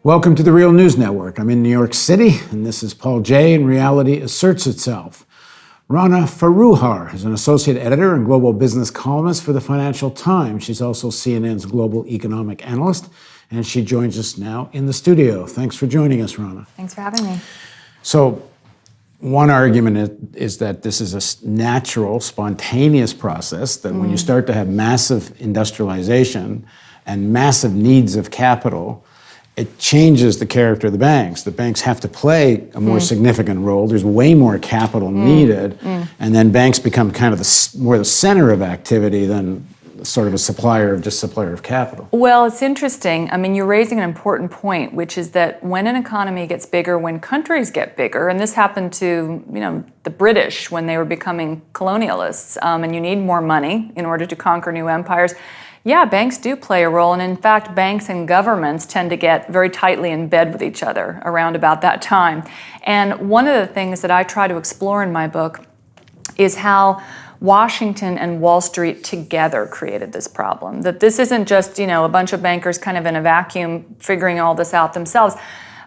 Welcome to the Real News Network. I'm in New York City, and this is Paul Jay, and Reality Asserts Itself. Rana Foroohar is an associate editor and global business columnist for the Financial Times. She's also CNN's global economic analyst, and she joins us now in the studio. Thanks for joining us, Rana. Thanks for having me. So, one argument is that this is a natural, spontaneous process, that when you start to have massive industrialization and massive needs of capital, it changes the character of the banks. The banks have to play a more significant role. There's way more capital needed, and then banks become kind of more the center of activity than sort of a supplier of capital. Well, it's interesting. I mean, you're raising an important point, which is that when an economy gets bigger, when countries get bigger, and this happened to, the British when they were becoming colonialists, and you need more money in order to conquer new empires. Yeah, banks do play a role, and in fact, banks and governments tend to get very tightly in bed with each other around about that time. And one of the things that I try to explore in my book is how Washington and Wall Street together created this problem. That this isn't just, a bunch of bankers kind of in a vacuum figuring all this out themselves.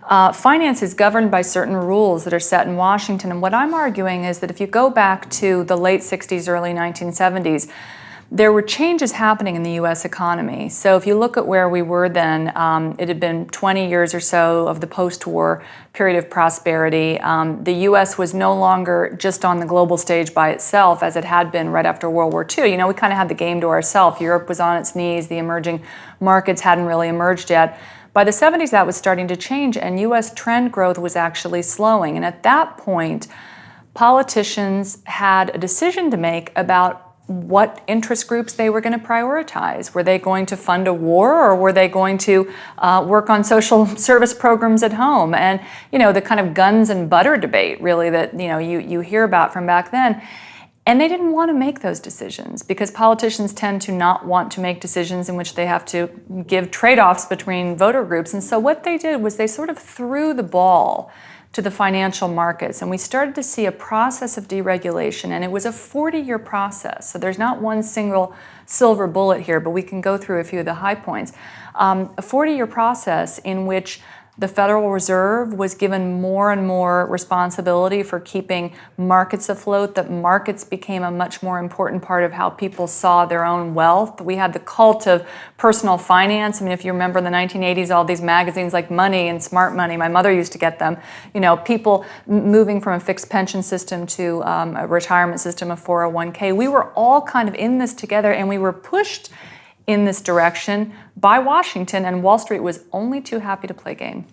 Finance is governed by certain rules that are set in Washington, and what I'm arguing is that if you go back to the late 60s, early 1970s, there were changes happening in the U.S. economy. So if you look at where we were then, it had been 20 years or so of the post-war period of prosperity. The U.S. was no longer just on the global stage by itself as it had been right after World War II. We kind of had the game to ourselves. Europe was on its knees. The emerging markets hadn't really emerged yet. By the 70s, that was starting to change, and U.S. trend growth was actually slowing. And at that point, politicians had a decision to make about what interest groups they were going to prioritize. Were they going to fund a war, or were they going to work on social service programs at home? And, the kind of guns and butter debate, really, that, you hear about from back then. And they didn't want to make those decisions because politicians tend to not want to make decisions in which they have to give trade-offs between voter groups. And so what they did was they sort of threw the ball to the financial markets, and we started to see a process of deregulation, and it was a 40-year process. So there's not one single silver bullet here, but we can go through a few of the high points. A 40-year process in which the Federal Reserve was given more and more responsibility for keeping markets afloat, that markets became a much more important part of how people saw their own wealth. We had the cult of personal finance. I mean, if you remember in the 1980s, all these magazines like Money and Smart Money, my mother used to get them, people moving from a fixed pension system to a retirement system, a 401k. We were all kind of in this together, and we were pushed in this direction by Washington, and Wall Street was only too happy to play game.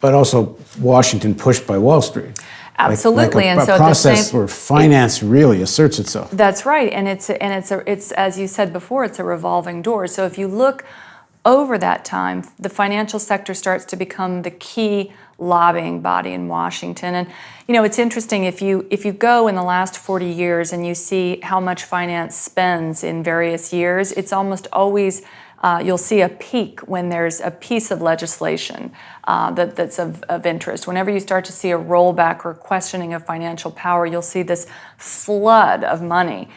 But also Washington pushed by Wall Street. Absolutely, and so a process where finance really asserts itself. That's right, and it's as you said before, it's a revolving door. So if you look over that time, the financial sector starts to become the key lobbying body in Washington. And it's interesting, if you go in the last 40 years and you see how much finance spends in various years, it's almost always you'll see a peak when there's a piece of legislation that's of interest. Whenever you start to see a rollback or questioning of financial power, you'll see this flood of money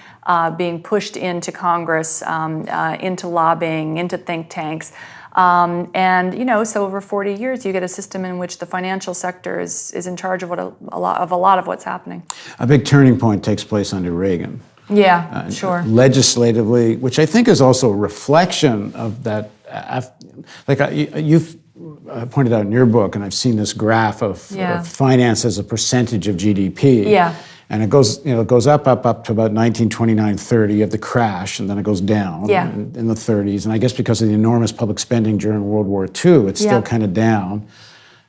being pushed into Congress, into lobbying, into think tanks. So over 40 years, you get a system in which the financial sector is in charge of a lot of what's happening. A big turning point takes place under Reagan. Yeah, sure. Legislatively, which I think is also a reflection of that. You've pointed out in your book, and I've seen this graph of finance as a percentage of GDP. Yeah. And it goes up to about 1929-30. You have the crash, and then it goes down in the 30s. And I guess because of the enormous public spending during World War II, it's still kind of down.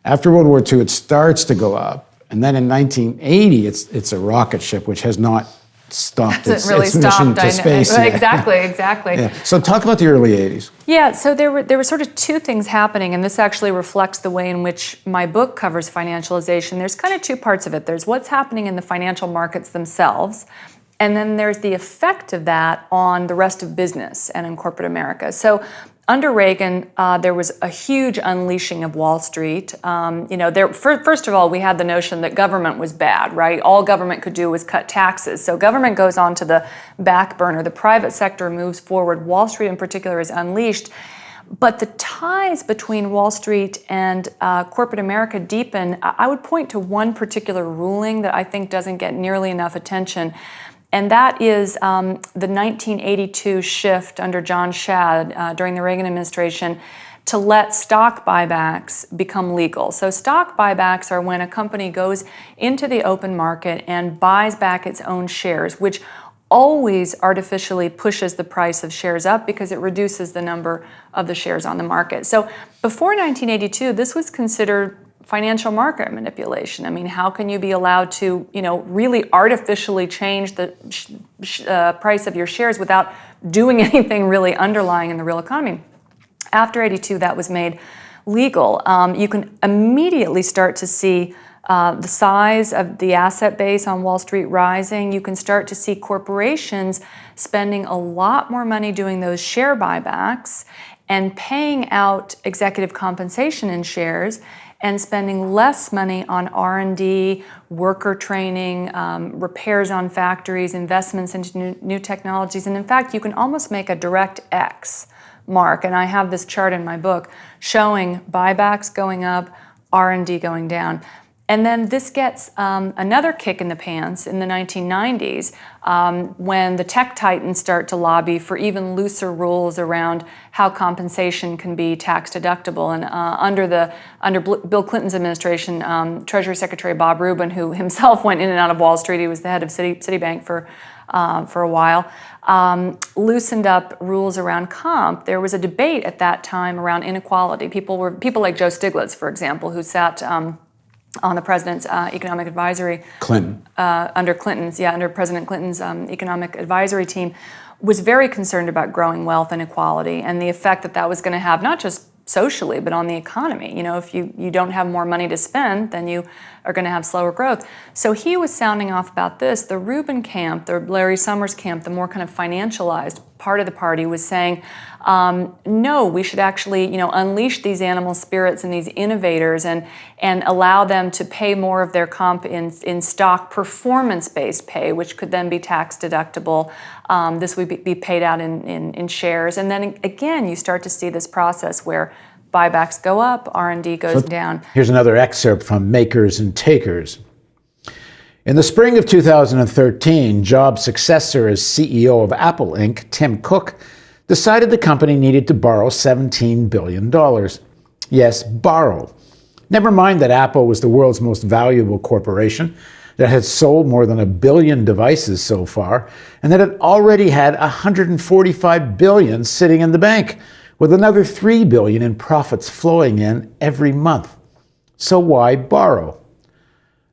After World War II, it starts to go up. And then in 1980, it's a rocket ship, which has not stopped its mission to space. Exactly. Yeah. So talk about the early 80s. Yeah, so there were sort of two things happening, and this actually reflects the way in which my book covers financialization. There's kind of two parts of it. There's what's happening in the financial markets themselves, and then there's the effect of that on the rest of business and in corporate America. So under Reagan, there was a huge unleashing of Wall Street. First of all, we had the notion that government was bad, right? All government could do was cut taxes. So government goes on to the back burner. The private sector moves forward. Wall Street in particular is unleashed. But the ties between Wall Street and corporate America deepen. I would point to one particular ruling that I think doesn't get nearly enough attention, and that is the 1982 shift under John Shad during the Reagan administration to let stock buybacks become legal. So stock buybacks are when a company goes into the open market and buys back its own shares, which always artificially pushes the price of shares up because it reduces the number of the shares on the market. So before 1982, this was considered financial market manipulation. I mean, how can you be allowed to, really artificially change the price of your shares without doing anything really underlying in the real economy? After 82, that was made legal. You can immediately start to see the size of the asset base on Wall Street rising. You can start to see corporations spending a lot more money doing those share buybacks and paying out executive compensation in shares and spending less money on R&D, worker training, repairs on factories, investments into new technologies. And in fact, you can almost make a direct X mark. And I have this chart in my book showing buybacks going up, R&D going down. And then this gets another kick in the pants in the 1990s when the tech titans start to lobby for even looser rules around how compensation can be tax deductible. And under Bill Clinton's administration, Treasury Secretary Bob Rubin, who himself went in and out of Wall Street, he was the head of Citibank for a while, loosened up rules around comp. There was a debate at that time around inequality. People like Joe Stiglitz, for example, who sat on the president's economic advisory. Under President Clinton's economic advisory team, was very concerned about growing wealth inequality and the effect that was going to have, not just socially, but on the economy. If you don't have more money to spend, then you are going to have slower growth. So he was sounding off about this. The Rubin camp, the Larry Summers camp, the more kind of financialized part of the party was saying, no, we should actually, unleash these animal spirits and these innovators and allow them to pay more of their comp in stock performance-based pay, which could then be tax deductible. This would be paid out in shares. And then again, you start to see this process where buybacks go up, R&D goes down. Here's another excerpt from Makers and Takers. In the spring of 2013, Jobs' successor as CEO of Apple Inc., Tim Cook, decided the company needed to borrow $17 billion. Yes, borrow. Never mind that Apple was the world's most valuable corporation, that had sold more than 1 billion devices so far, and that it already had $145 billion sitting in the bank, with another $3 billion in profits flowing in every month. So why borrow?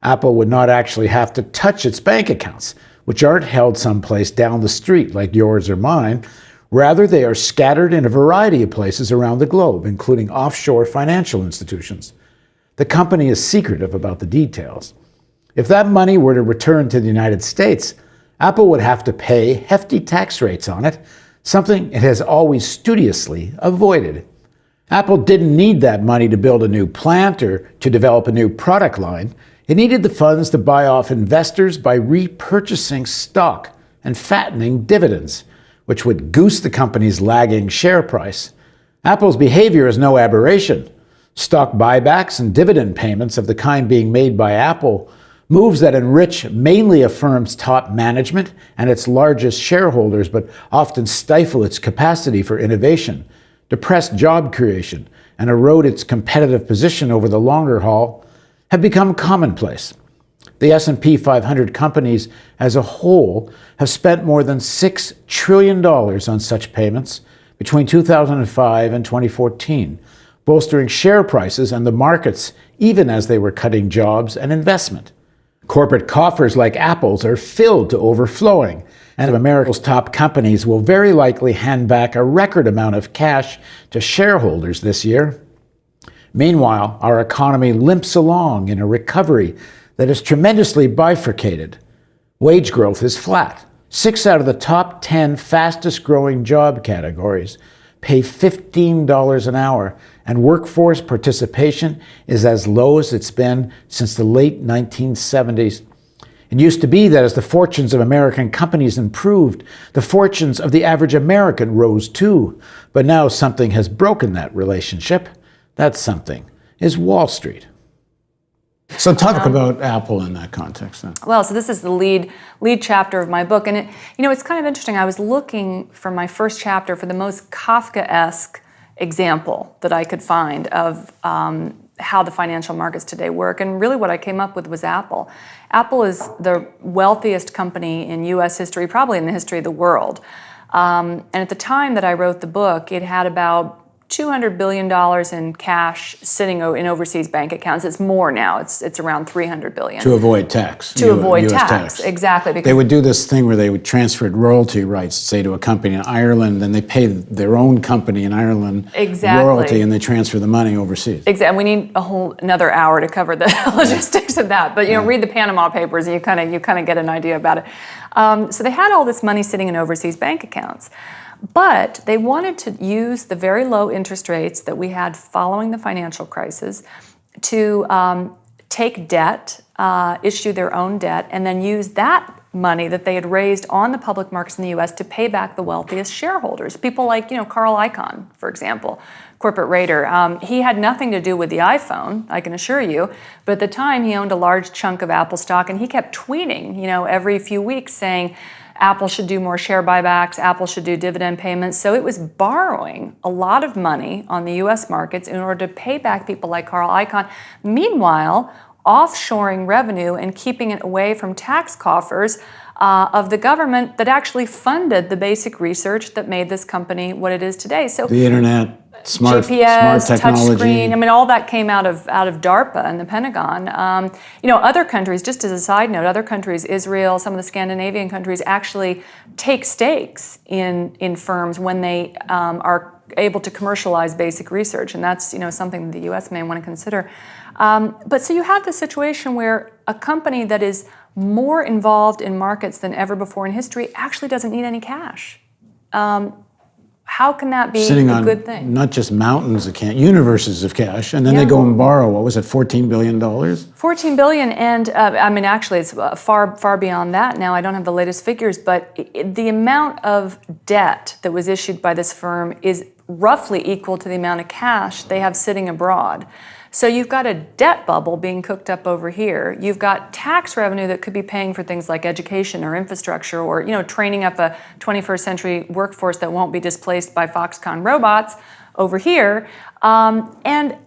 Apple would not actually have to touch its bank accounts, which aren't held someplace down the street like yours or mine. Rather, they are scattered in a variety of places around the globe, including offshore financial institutions. The company is secretive about the details. If that money were to return to the United States, Apple would have to pay hefty tax rates on it, something it has always studiously avoided. Apple didn't need that money to build a new plant or to develop a new product line. It needed the funds to buy off investors by repurchasing stock and fattening dividends, which would goose the company's lagging share price. Apple's behavior is no aberration. Stock buybacks and dividend payments of the kind being made by Apple, moves that enrich mainly a firm's top management and its largest shareholders, but often stifle its capacity for innovation, depress job creation, and erode its competitive position over the longer haul, have become commonplace. The S&P 500 companies as a whole have spent more than $6 trillion on such payments between 2005 and 2014, bolstering share prices and the markets even as they were cutting jobs and investment. Corporate coffers like Apple's are filled to overflowing, and America's top companies will very likely hand back a record amount of cash to shareholders this year. Meanwhile, our economy limps along in a recovery that is tremendously bifurcated. Wage growth is flat. 6 out of the top 10 fastest growing job categories pay $15 an hour, and workforce participation is as low as it's been since the late 1970s. It used to be that as the fortunes of American companies improved, the fortunes of the average American rose too. But now something has broken that relationship. That something is Wall Street. So talk about Apple in that context then. Well, so this is the lead chapter of my book, and it's kind of interesting. I was looking for my first chapter for the most Kafkaesque example that I could find of how the financial markets today work, and really what I came up with was Apple. Apple is the wealthiest company in U.S. history, probably in the history of the world. And at the time that I wrote the book, it had about $200 billion in cash sitting in overseas bank accounts. It's more now. It's around $300 billion. To avoid tax. To avoid tax, exactly. Because they would do this thing where they would transfer royalty rights, say, to a company in Ireland, then they pay their own company in Ireland royalty, and they transfer the money overseas. Exactly. We need another hour to cover the logistics of that. But read the Panama Papers, and you kind of get an idea about it. So they had all this money sitting in overseas bank accounts. But they wanted to use the very low interest rates that we had following the financial crisis to take debt, issue their own debt, and then use that money that they had raised on the public markets in the U.S. to pay back the wealthiest shareholders. People like, Carl Icahn, for example, corporate raider. He had nothing to do with the iPhone, I can assure you, but at the time he owned a large chunk of Apple stock, and he kept tweeting, every few weeks saying, Apple should do more share buybacks, Apple should do dividend payments. So it was borrowing a lot of money on the US markets in order to pay back people like Carl Icahn. Meanwhile, offshoring revenue and keeping it away from tax coffers of the government that actually funded the basic research that made this company what it is today. So the internet, smart GPS, technology. touchscreen. All that came out of DARPA and the Pentagon. Other countries, just as a side note, other countries, Israel, some of the Scandinavian countries, actually take stakes in firms when they are able to commercialize basic research, and that's something that the U.S. may want to consider. But so you have the situation where a company that is more involved in markets than ever before in history actually doesn't need any cash. How can that be a good thing? Not just mountains of cash, universes of cash, and then they go and borrow, what was it, $14 billion? $14 billion, and actually it's far beyond that now. I don't have the latest figures, but the amount of debt that was issued by this firm is roughly equal to the amount of cash they have sitting abroad. So you've got a debt bubble being cooked up over here. You've got tax revenue that could be paying for things like education or infrastructure or training up a 21st century workforce that won't be displaced by Foxconn robots over here. And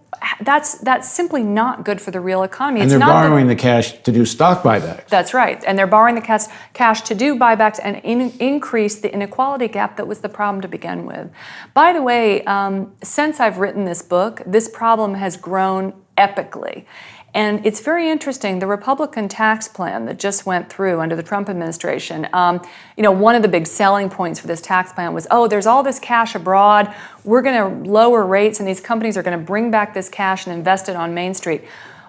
that's simply not good for the real economy. And they're borrowing the cash to do stock buybacks. That's right. And they're borrowing the cash to do buybacks and increase the inequality gap that was the problem to begin with. By the way, since I've written this book, this problem has grown epically. And it's very interesting, the Republican tax plan that just went through under the Trump administration, one of the big selling points for this tax plan was, there's all this cash abroad, we're going to lower rates and these companies are going to bring back this cash and invest it on Main Street.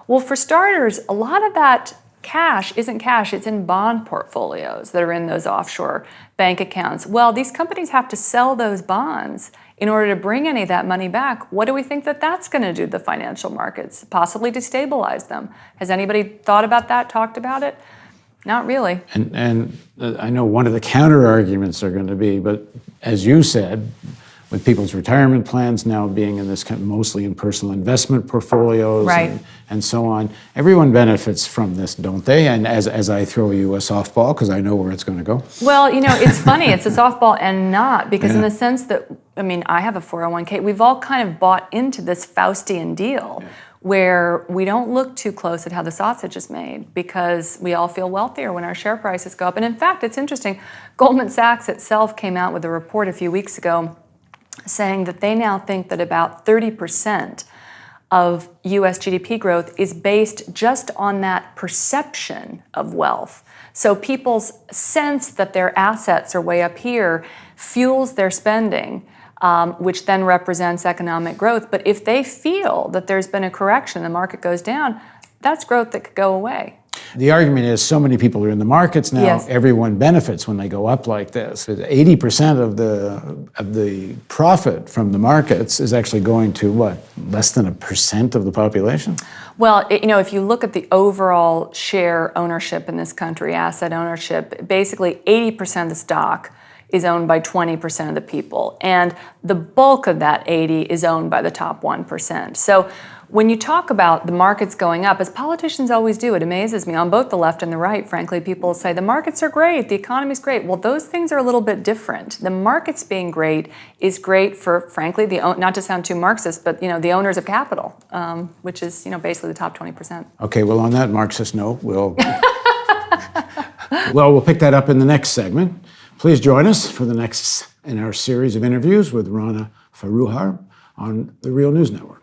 Well, for starters, a lot of that cash isn't cash, it's in bond portfolios that are in those offshore bank accounts. Well, these companies have to sell those bonds in order to bring any of that money back. What do we think that's going to do to the financial markets? Possibly destabilize them. Has anybody thought about that, talked about it? Not really. And I know one of the counter arguments are going to be, but as you said, with people's retirement plans now being in this kind of mostly in personal investment portfolios and so on, everyone benefits from this, don't they? And as I throw you a softball, because I know where it's going to go. Well, it's funny, it's a softball and not, because in the sense that, I have a 401k, we've all kind of bought into this Faustian deal where we don't look too close at how the sausage is made because we all feel wealthier when our share prices go up. And in fact, it's interesting, Goldman Sachs itself came out with a report a few weeks ago saying that they now think that about 30% of U.S. GDP growth is based just on that perception of wealth. So people's sense that their assets are way up here fuels their spending, which then represents economic growth. But if they feel that there's been a correction, the market goes down, that's growth that could go away. The argument is so many people are in the markets now, Yes. everyone benefits when they go up like this. 80% of the profit from the markets is actually going to what? Less than 1% of the population? Well, if you look at the overall share ownership in this country, asset ownership, basically 80% of the stock is owned by 20% of the people. And the bulk of that 80 is owned by the top 1%. So when you talk about the markets going up, as politicians always do, it amazes me, on both the left and the right, frankly, people say the markets are great, the economy's great. Well, those things are a little bit different. The markets being great is great for, frankly, not to sound too Marxist, but the owners of capital, which is basically the top 20%. Okay, well, on that Marxist note, we'll pick that up in the next segment. Please join us for the next in our series of interviews with Rana Foroohar on the Real News Network.